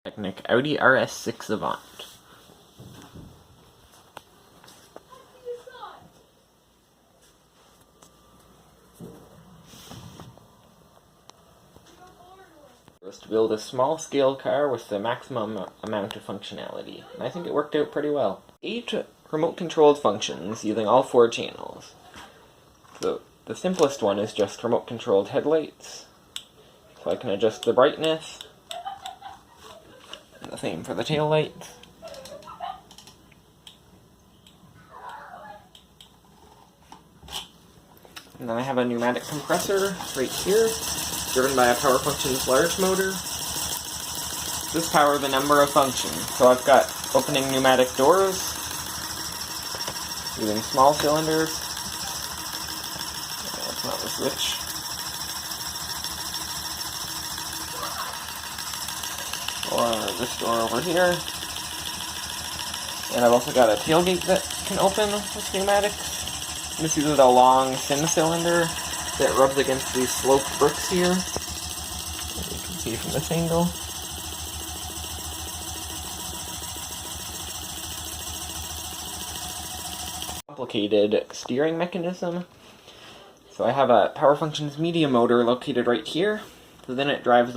Technic Audi RS6 Avant. Was to build a small-scale car with the maximum amount of functionality, and I think it worked out pretty well. 8 remote-controlled functions using all 4 channels. So the simplest one is just remote-controlled headlights, so I can adjust the brightness, and the same for the tail lights. And then I have a pneumatic compressor right here, driven by a power functions large motor. This powers a number of functions. So I've got opening pneumatic doors, using small cylinders. That's not the switch. Or this door over here. And I've also got a tailgate that can open with pneumatics. This uses a long, thin cylinder that rubs against these sloped bricks here, as you can see from this angle. Complicated steering mechanism. So I have a power functions media motor located right here. So then it drives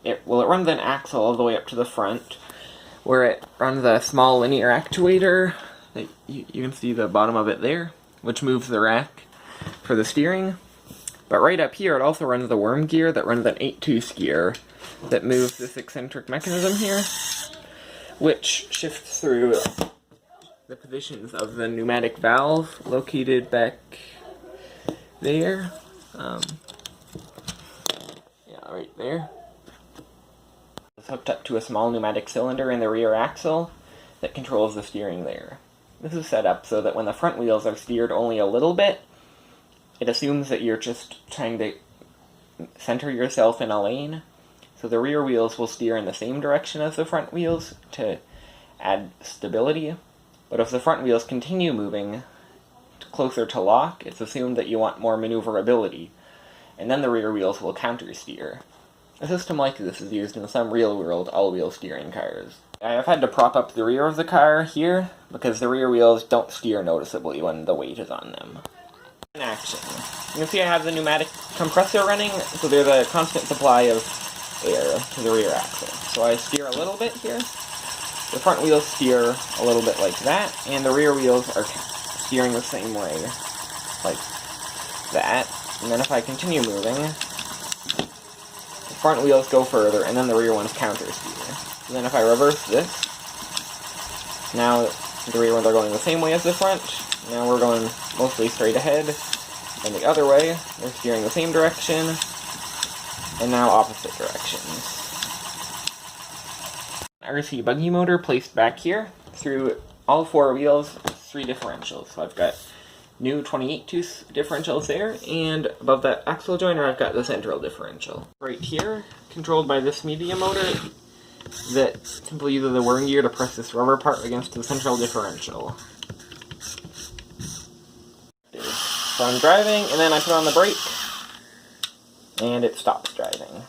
it runs an axle all the way up to the front, where it runs a small linear actuator. That you can see the bottom of it there, which moves the rack for the steering. But right up here, it also runs the worm gear that runs an 8-tooth gear that moves this eccentric mechanism here, which shifts through the positions of the pneumatic valve located back there. Yeah, right there. It's hooked up to a small pneumatic cylinder in the rear axle that controls the steering there. This is set up so that when the front wheels are steered only a little bit, it assumes that you're just trying to center yourself in a lane. So the rear wheels will steer in the same direction as the front wheels to add stability. But if the front wheels continue moving closer to lock, it's assumed that you want more maneuverability, and then the rear wheels will counter-steer. A system like this is used in some real-world all-wheel steering cars. I've had to prop up the rear of the car here, because the rear wheels don't steer noticeably when the weight is on them. In action. You can see I have the pneumatic compressor running, so there's a constant supply of air to the rear axle. So I steer a little bit here. The front wheels steer a little bit like that, and the rear wheels are steering the same way, like that. And then if I continue moving, the front wheels go further, and then the rear ones counter-steer. And then if I reverse this, now the rear ones are going the same way as the front. Now we're going mostly straight ahead, and the other way, they're steering the same direction, and now opposite directions. RC buggy motor placed back here, through all 4 wheels, 3 differentials. So I've got new 28-tooth differentials there, and above that axle joiner I've got the central differential. Right here, controlled by this media motor, that simply uses the worm gear to press this rubber part against the central differential. So I'm driving, and then I put on the brake, and it stops driving.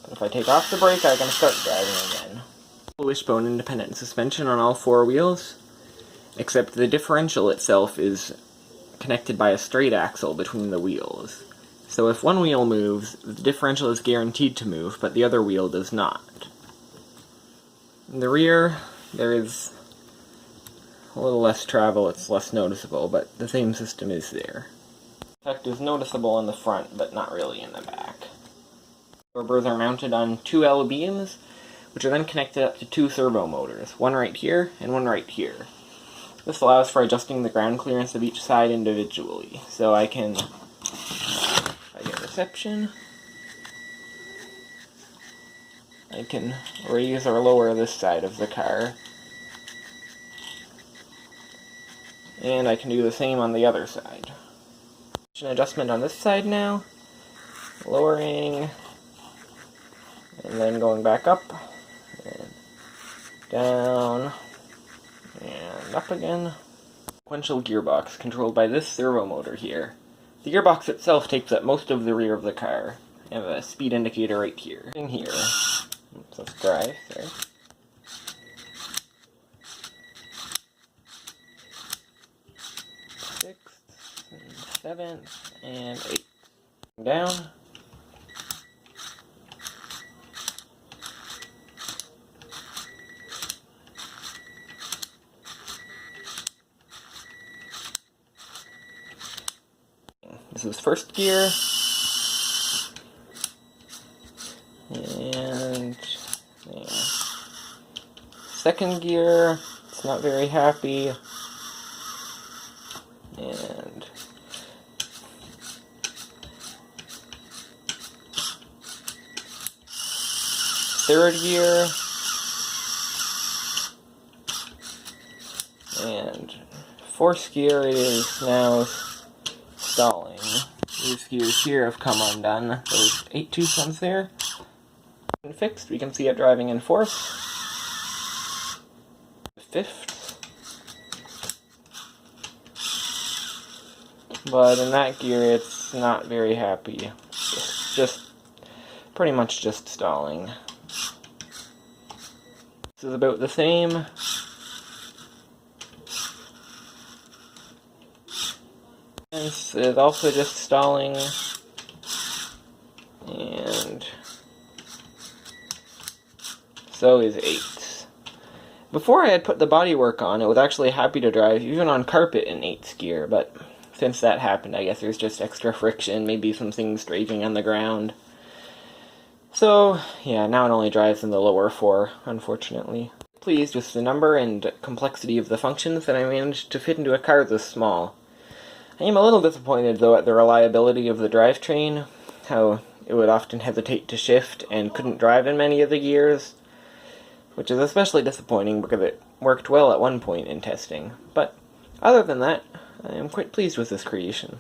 But if I take off the brake, I can start driving again. Wishbone independent suspension on all 4 wheels, except the differential itself is connected by a straight axle between the wheels. So if one wheel moves, the differential is guaranteed to move, but the other wheel does not. In the rear, there is a little less travel, it's less noticeable, but the same system is there. The effect is noticeable in the front, but not really in the back. Rubbers are mounted on 2 L beams, which are then connected up to 2 servo motors, one right here and one right here. This allows for adjusting the ground clearance of each side individually, so I can, if I get reception, I can raise or lower this side of the car. And I can do the same on the other side. An adjustment on this side now. Lowering. And then going back up. And down. And up again. Sequential gearbox controlled by this servo motor here. The gearbox itself takes up most of the rear of the car. I have a speed indicator right here. In here. Oops, let's drive, sorry. 6th, and 7th, and 8th. Down. This is first gear. And yeah. Second gear, it's not very happy. And third gear. And fourth gear, it is now stalling. These gears here have come undone. Those 8-tooth ones there. Fixed, we can see it driving in fourth. Fifth. But in that gear, it's not very happy. It's just pretty much just stalling. This is about the same. This is also just stalling. And so is 8. Before I had put the bodywork on, it was actually happy to drive, even on carpet in 8th gear, but since that happened, I guess there's just extra friction, maybe some things strafing on the ground. So, yeah, now it only drives in the lower 4, unfortunately. Pleased with the number and complexity of the functions that I managed to fit into a car this small. I am a little disappointed, though, at the reliability of the drivetrain, how it would often hesitate to shift and couldn't drive in many of the gears, which is especially disappointing because it worked well at one point in testing. But other than that, I am quite pleased with this creation.